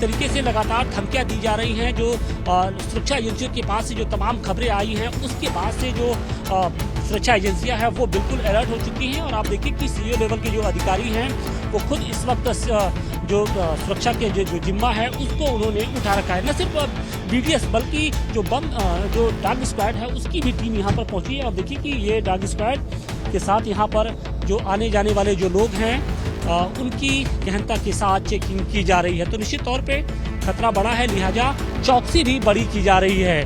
तरीके से लगातार धमकियां दी जा रही हैं, जो सुरक्षा एजेंसियों के पास से जो तमाम खबरें आई हैं, उसके बाद से जो सुरक्षा एजेंसियां हैं वो बिल्कुल अलर्ट हो चुकी हैं। और आप देखिए कि सीईओ लेवल के जो अधिकारी हैं वो खुद इस वक्त जो सुरक्षा के जो जिम्मा है उसको उन्होंने उठा रखा है। न सिर्फ बीडीएस बल्कि जो डॉग स्क्वाड है उसकी भी टीम यहाँ पर पहुंची है। और देखिए कि ये डॉग स्क्वाड के साथ यहाँ पर जो आने जाने वाले जो लोग हैं उनकी गहनता के साथ चेकिंग की जा रही है। तो निश्चित तौर पे खतरा बढ़ा है, लिहाजा चौकसी भी बड़ी की जा रही है।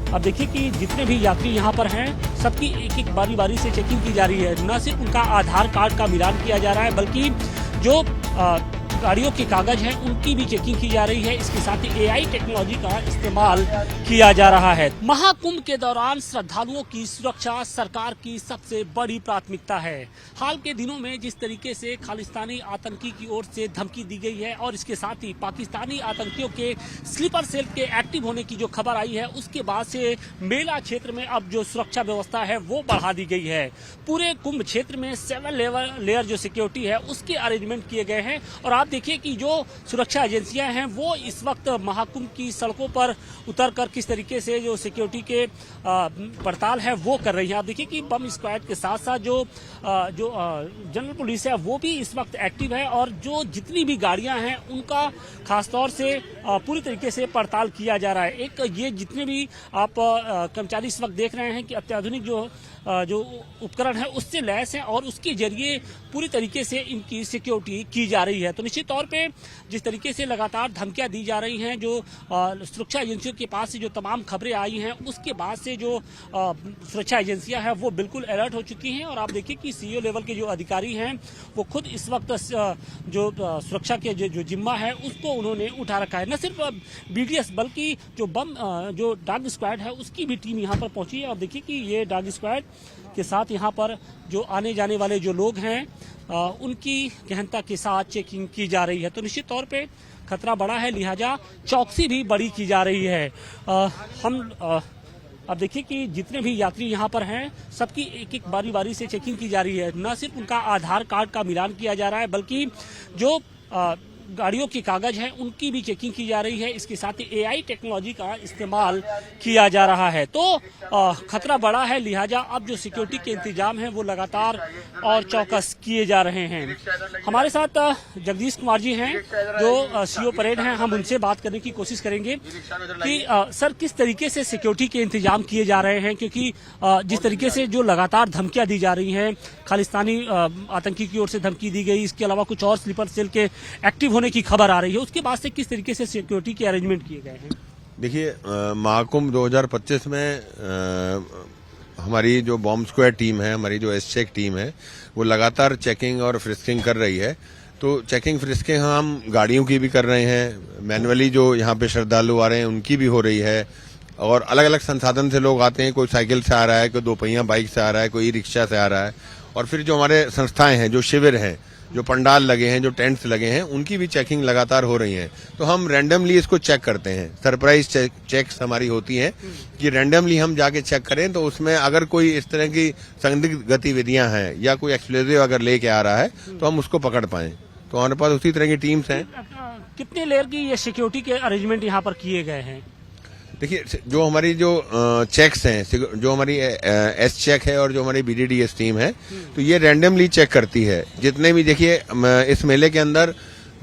अब देखिए कि जितने भी यात्री यहाँ पर हैं सबकी एक एक बारी से चेकिंग की जा रही है। न सिर्फ उनका आधार कार्ड का मिलान किया जा रहा है बल्कि जो गाड़ियों के कागज हैं उनकी भी चेकिंग की जा रही है। इसके साथ ही एआई टेक्नोलॉजी का इस्तेमाल किया जा रहा है। महाकुंभ के दौरान श्रद्धालुओं की सुरक्षा सरकार की सबसे बड़ी प्राथमिकता है। हाल के दिनों में जिस तरीके से खालिस्तानी आतंकी की ओर से धमकी दी गई है और इसके साथ ही पाकिस्तानी आतंकियों के स्लीपर सेल के एक्टिव होने की जो खबर आई है, उसके बाद से मेला क्षेत्र में अब जो सुरक्षा व्यवस्था है वो बढ़ा दी गई है। पूरे कुंभ क्षेत्र में 7 लेयर जो सिक्योरिटी है उसके अरेंजमेंट किए गए हैं। और आप देखिए कि जो सुरक्षा एजेंसियां हैं वो इस वक्त महाकुंभ की सड़कों पर उतरकर किस तरीके से जो सिक्योरिटी के पड़ताल है वो कर रही है। आप देखिए कि बम स्क्वाड के साथ साथ जो जनरल पुलिस है वो भी इस वक्त एक्टिव है और जो जितनी भी गाड़ियां हैं उनका खासतौर से पूरी तरीके से पड़ताल किया जा रहा है। एक ये जितने भी आप कर्मचारी इस वक्त देख रहे हैं कि अत्याधुनिक जो उपकरण है उससे लैस है और उसके जरिए पूरी तरीके से इनकी सिक्योरिटी की जा रही है। तो निश्चित तौर पे जिस तरीके से लगातार धमकियां दी जा रही हैं, जो सुरक्षा एजेंसियों के पास से जो तमाम खबरें आई हैं, उसके बाद से जो सुरक्षा एजेंसियां हैं वो बिल्कुल अलर्ट हो चुकी हैं। और आप देखिए कि सीईओ लेवल के जो अधिकारी हैं वो खुद इस वक्त जो सुरक्षा के जो जिम्मा है उसको उन्होंने उठा रखा है। न सिर्फ बीडीएस बल्कि जो डॉग स्क्वाड है उसकी भी टीम यहाँ पर पहुंची है। और देखिए कि ये डॉग स्क्वाड के साथ यहाँ पर जो आने जाने वाले जो लोग हैं उनकी गहनता के साथ चेकिंग की जा रही है। तो निश्चित तौर पे खतरा बढ़ा है, लिहाजा चौकसी भी बड़ी की जा रही है। अब देखिए कि जितने भी यात्री यहाँ पर हैं सबकी एक एक बारी से चेकिंग की जा रही है। न सिर्फ उनका आधार कार्ड का मिलान किया जा रहा है बल्कि जो गाड़ियों के कागज हैं उनकी भी चेकिंग की जा रही है। इसके साथ ही एआई टेक्नोलॉजी का इस्तेमाल किया जा रहा है। तो खतरा बढ़ा है, लिहाजा अब जो सिक्योरिटी के इंतजाम हैं वो लगातार और चौकस किए जा रहे हैं। हमारे साथ जगदीश कुमार जी हैं जो सीईओ परेड हैं, हम उनसे बात करने की कोशिश करेंगे कि सर किस तरीके से सिक्योरिटी के इंतजाम किए जा रहे हैं, क्योंकि जिस तरीके से जो लगातार धमकियां दी जा रही हैं, खालिस्तानी आतंकी की ओर से धमकी दी गई, इसके अलावा कुछ और स्लीपर सेल के एक्टिव होने की खबर आ रही है, उसके बाद से किस तरीके से सिक्योरिटी के अरेंजमेंट किए गए हैं? देखिए, महाकुंभ 2025 में हमारी जो बॉम्ब स्क्वाड टीम है, हमारी जो एसचेक टीम है, वो लगातार चेकिंग और फ्रिस्किंग कर रही है। तो चेकिंग फ्रिस्किंग हम गाड़ियों की भी कर रहे हैं, मैनुअली जो यहाँ पे श्रद्धालु आ रहे हैं उनकी भी हो रही है, और अलग अलग संसाधन से लोग आते हैं। कोई साइकिल से आ रहा है, कोई 2 पहिया बाइक से आ रहा है, कोई रिक्शा से आ रहा है। और फिर जो हमारे संस्थाएं हैं, जो शिविर हैं, जो पंडाल लगे हैं, जो टेंट्स लगे हैं, उनकी भी चेकिंग लगातार हो रही है। तो हम रैंडमली इसको चेक करते हैं, सरप्राइज चेक्स हमारी होती हैं कि रैंडमली हम जाके चेक करें। तो उसमें अगर कोई इस तरह की संदिग्ध गतिविधियां हैं या कोई एक्सप्लोजिव अगर लेके आ रहा है तो हम उसको पकड़ पाएं। तो हमारे पास उसी तरह की टीम्स हैं। कितने लेयर की ये सिक्योरिटी के अरेंजमेंट यहाँ पर किए गए हैं? देखिए, जो हमारी जो चेक्स हैं, जो हमारी एस चेक है और जो हमारी बीडीडीएस टीम है, तो ये रैंडमली चेक करती है जितने भी। देखिए, इस मेले के अंदर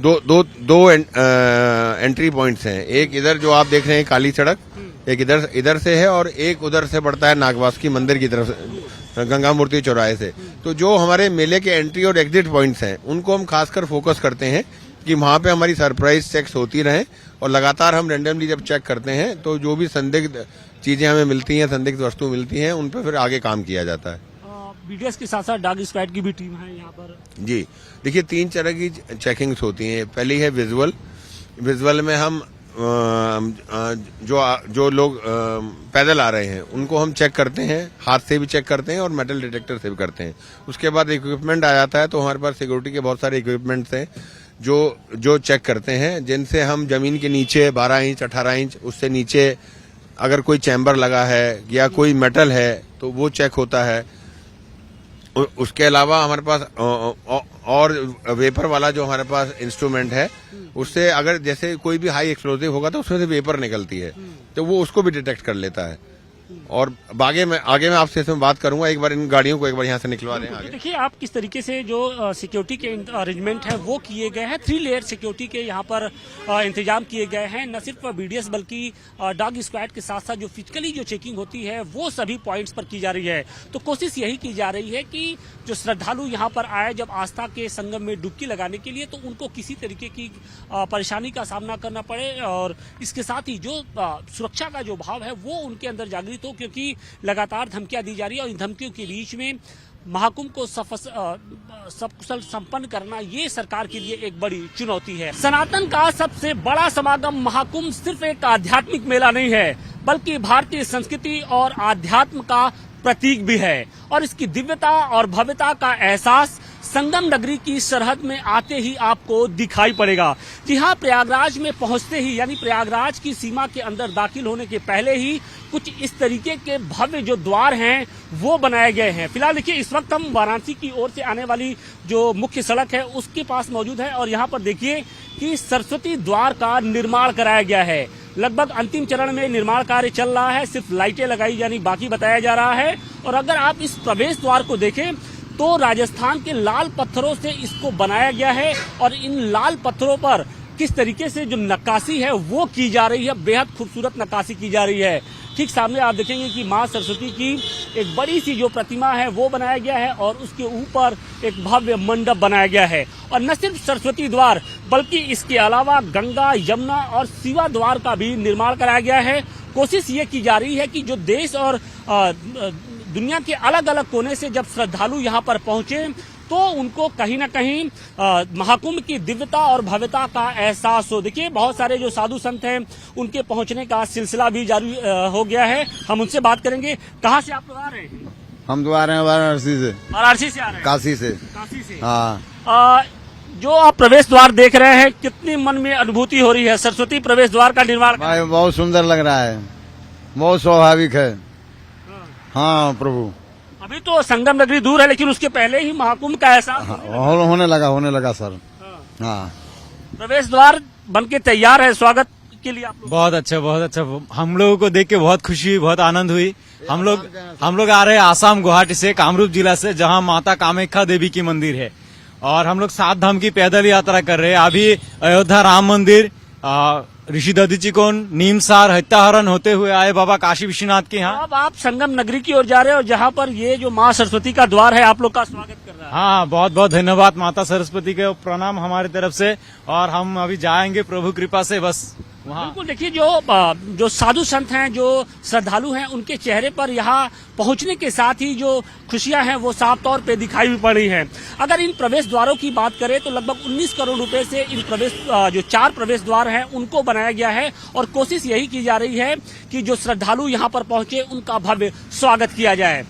दो एंट्री पॉइंट्स हैं। एक इधर जो आप देख रहे हैं काली सड़क, एक इधर से है और एक उधर से बढ़ता है नागवासुकी मंदिर की तरफ, गंगा मूर्ति चौराहे से। तो जो हमारे मेले के एंट्री और एग्जिट पॉइंट्स हैं उनको हम खासकर फोकस करते हैं कि वहां पे हमारी सरप्राइज चेक्स होती रहें। और लगातार हम रैंडमली जब चेक करते हैं तो जो भी संदिग्ध चीजें हमें मिलती हैं, संदिग्ध वस्तु मिलती हैं, उन पर फिर आगे काम किया जाता है। बीडीएस के साथ साथ डॉग स्क्वाड की भी टीम है यहाँ पर? जी, देखिए 3 तरह की चेकिंग्स होती हैं। पहली है विजुअल में हम जो लोग पैदल आ रहे हैं उनको हम चेक करते हैं, हाथ से भी चेक करते हैं और मेटल डिटेक्टर से भी करते हैं। उसके बाद इक्विपमेंट आ जाता है, तो हमारे पास सिक्योरिटी के बहुत सारे इक्विपमेंट्स हैं जो चेक करते हैं, जिनसे हम जमीन के नीचे 12 इंच 18 इंच उससे नीचे अगर कोई चैम्बर लगा है या कोई मेटल है तो वो चेक होता है। उसके अलावा हमारे पास और वेपर वाला जो हमारे पास इंस्ट्रूमेंट है, उससे अगर जैसे कोई भी हाई एक्सप्लोसिव होगा तो उसमें से वेपर निकलती है, तो वो उसको भी डिटेक्ट कर लेता है। और आगे मैं आपसे इसमें बात करूंगा, एक बार इन गाड़ियों को एक बार यहाँ से निकलवा दें आगे। देखिए आप किस तरीके से जो सिक्योरिटी के अरेंजमेंट है वो किए गए हैं। 3 लेयर सिक्योरिटी के यहाँ पर इंतजाम किए गए हैं। न सिर्फ बीडीएस बल्कि डॉग स्क्वाड के साथ साथ जो फिजिकली जो चेकिंग होती है वो सभी पॉइंट्स पर की जा रही है। तो कोशिश यही की जा रही है कि जो श्रद्धालु यहाँ पर आए जब आस्था के संगम में डुबकी लगाने के लिए, तो उनको किसी तरीके की परेशानी का सामना करना पड़े, और इसके साथ ही जो सुरक्षा का जो भाव है वो उनके अंदर जागृत हो, क्योंकि लगातार धमकियां दी जा रही है और इन धमकियों के बीच में महाकुंभ को सकुशल संपन्न करना ये सरकार के लिए एक बड़ी चुनौती है। सनातन का सबसे बड़ा समागम महाकुंभ सिर्फ एक आध्यात्मिक मेला नहीं है, बल्कि भारतीय संस्कृति और आध्यात्म का प्रतीक भी है, और इसकी दिव्यता और भव्यता का एहसास संगम नगरी की सरहद में आते ही आपको दिखाई पड़ेगा। जी हाँ, प्रयागराज में पहुंचते ही, यानी प्रयागराज की सीमा के अंदर दाखिल होने के पहले ही कुछ इस तरीके के भव्य जो द्वार हैं वो बनाए गए हैं। फिलहाल देखिए इस वक्त हम वाराणसी की ओर से आने वाली जो मुख्य सड़क है उसके पास मौजूद है, और यहाँ पर देखिए कि सरस्वती द्वार का निर्माण कराया गया है। लगभग अंतिम चरण में निर्माण कार्य चल रहा है, सिर्फ लाइटें लगाई यानी बाकी बताया जा रहा है। और अगर आप इस प्रवेश द्वार को देखें तो राजस्थान के लाल पत्थरों से इसको बनाया गया है, और इन लाल पत्थरों पर किस तरीके से जो नक्काशी है वो की जा रही है, बेहद खूबसूरत नक्काशी की जा रही है। ठीक सामने आप देखेंगे कि मां सरस्वती की एक बड़ी सी जो प्रतिमा है वो बनाया गया है, और उसके ऊपर एक भव्य मंडप बनाया गया है। और न सिर्फ सरस्वती द्वार बल्कि इसके अलावा गंगा, यमुना और शिवा द्वार का भी निर्माण कराया गया है। कोशिश ये की जा रही है कि जो देश और दुनिया के अलग अलग कोने से जब श्रद्धालु यहाँ पर पहुंचे तो उनको कहीं ना कहीं महाकुंभ की दिव्यता और भव्यता का एहसास हो। देखिए बहुत सारे जो साधु संत हैं उनके पहुंचने का सिलसिला भी जारी हो गया है। हम उनसे बात करेंगे। कहाँ से आप लोग आ रहे हैं? हम तो आ रहे हैं वाराणसी से। वाराणसी से आ रहे हैं? काशी से। काशी से। हाँ। जो आप प्रवेश द्वार देख रहे हैं, कितनी मन में अनुभूति हो रही है सरस्वती प्रवेश द्वार का निर्माण? भाई बहुत सुंदर लग रहा है, बहुत स्वाभाविक है। हाँ प्रभु, अभी तो संगम नगरी दूर है, लेकिन उसके पहले ही महाकुंभ का एहसास होने लगा सर। हाँ, प्रवेश द्वार बनके तैयार है स्वागत के लिए आप लोग? बहुत अच्छा। हम लोगों को देख के बहुत खुशी हुई, बहुत आनंद हुई। हम लोग आ रहे हैं आसाम गुवाहाटी से, कामरूप जिला से, जहाँ माता कामाख्या देवी की मंदिर है, और हम लोग 7 धाम की पैदल यात्रा कर रहे हैं। अभी अयोध्या राम मंदिर, ऋषि दधीचि-कोण, नीमसार, हत्याहरण होते हुए आए बाबा काशी विश्वनाथ के यहाँ। अब आप संगम नगरी की ओर जा रहे हो, जहाँ पर ये जो माँ सरस्वती का द्वार है आप लोग का स्वागत कर रहा है। हाँ, बहुत बहुत धन्यवाद माता सरस्वती के, प्रणाम हमारी तरफ से। और हम अभी जाएंगे प्रभु कृपा से बस वहाँ। बिल्कुल, देखिए जो साधु संत हैं, जो श्रद्धालु हैं, उनके चेहरे पर यहाँ पहुंचने के साथ ही जो खुशियां हैं वो साफ तौर पे दिखाई भी पड़ रही हैं। अगर इन प्रवेश द्वारों की बात करें तो लगभग 19 करोड़ रुपए से इन जो 4 प्रवेश द्वार हैं उनको बनाया गया है, और कोशिश यही की जा रही है कि जो श्रद्धालु यहाँ पर पहुंचे उनका भव्य स्वागत किया जाए।